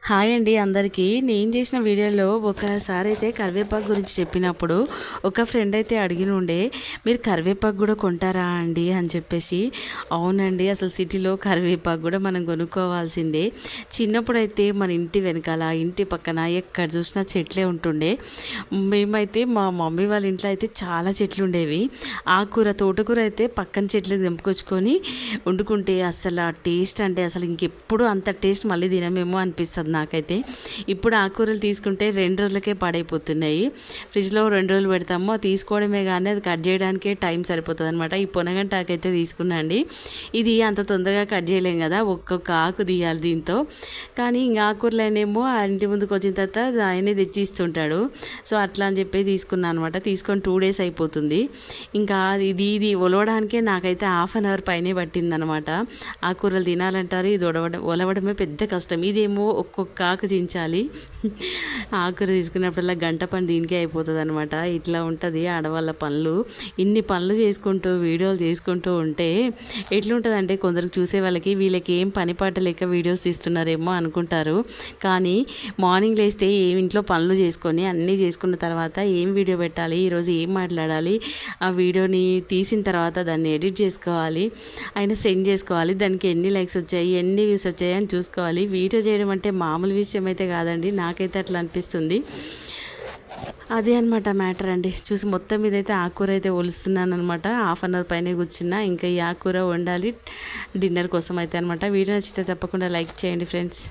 Hi అండి అందరికీ. నేను చేసిన వీడియోలో ఒకసారి అయితే కరివేపాకు గురించి చెప్పినప్పుడు ఒక ఫ్రెండ్ అయితే అడిగినుండే, మీరు కరివేపాకు కూడా కొంటారా అండి అని చెప్పేసి. అవునండి, అసలు సిటీలో కరివేపాకు కూడా మనం కొనుక్కోవాల్సిందే. చిన్నప్పుడైతే మన ఇంటి వెనకాల ఇంటి పక్కన ఎక్కడ చూసినా చెట్లే ఉంటుండే. మేమైతే మా మమ్మీ వాళ్ళ ఇంట్లో అయితే చాలా చెట్లు ఉండేవి. ఆకుకూర తోటకూర అయితే పక్కన చెట్లు తెంపుకొచ్చుకొని వండుకుంటే అసలు ఆ టేస్ట్ అంటే అసలు ఇంకెప్పుడు అంత టేస్ట్ మళ్ళీ తినమేమో అనిపిస్తుంది నాకైతే. ఇప్పుడు ఆకుకూరలు తీసుకుంటే 2 రోజులకే పాడైపోతున్నాయి. ఫ్రిడ్జ్లో 2 రోజులు పెడతాము, తీసుకోవడమే కానీ అది కట్ చేయడానికే టైం సరిపోతుంది అనమాట. ఈ పొనగంట ఆకు అయితే తీసుకున్నా అండి. ఇది అంత తొందరగా కట్ చేయలేం కదా, ఒక్కొక్క ఆకు తీయాలి దీంతో. కానీ ఇంకా ఆకుకూరలనేమో ఆ ఇంటి ముందుకు వచ్చిన తర్వాత ఆయనే తెచ్చి ఇస్తుంటాడు. సో అట్లా అని చెప్పి తీసుకున్నాను అనమాట. తీసుకొని 2 డేస్ అయిపోతుంది. ఇంకా ఇది ఒలవడానికే నాకైతే హాఫ్ అన్ అవర్ పైనే పట్టిందనమాట. ఆకుకూరలు తినాలంటారు, ఇది ఒలవడమే పెద్ద కష్టం. ఇదేమో ఒక్కొక్క ఆకు చించాలి. ఆకుకూర తీసుకున్నప్పుడల్లా గంట పని దీనికే అయిపోతుంది అనమాట. ఇట్లా ఉంటుంది ఆడవాళ్ళ పనులు. ఇన్ని పనులు చేసుకుంటూ వీడియోలు చేసుకుంటూ ఉంటే ఎట్లుంటుందంటే కొందరికి చూసే వాళ్ళకి వీళ్ళకి ఏం పని పాట లేక వీడియోస్ తీస్తున్నారేమో అనుకుంటారు. కానీ మార్నింగ్ లేస్తే ఏం ఇంట్లో పనులు చేసుకొని అన్నీ చేసుకున్న తర్వాత ఏం వీడియో పెట్టాలి, ఈరోజు ఏం మాట్లాడాలి, ఆ వీడియోని తీసిన తర్వాత దాన్ని ఎడిట్ చేసుకోవాలి, అయినా సెండ్ చేసుకోవాలి, దానికి ఎన్ని లైక్స్ వచ్చాయి ఎన్ని వ్యూస్ వచ్చాయి అని చూసుకోవాలి. వీడియో చేయడం అంటే మామూలు విషయం అయితే కాదండి, నాకైతే అట్లా అనిపిస్తుంది. అదే అనమాట మ్యాటర్ అండి. చూసి మొత్తం ఇదైతే ఆకుకూర అయితే ఒలుస్తున్నాను అనమాట. హాఫ్ అన్ అవర్ పైన కూర్చున్నా. ఇంకా ఈ ఆకుకూర వండాలి డిన్నర్ కోసం అయితే అనమాట. వీడియో నచ్చితే తప్పకుండా లైక్ చేయండి ఫ్రెండ్స్.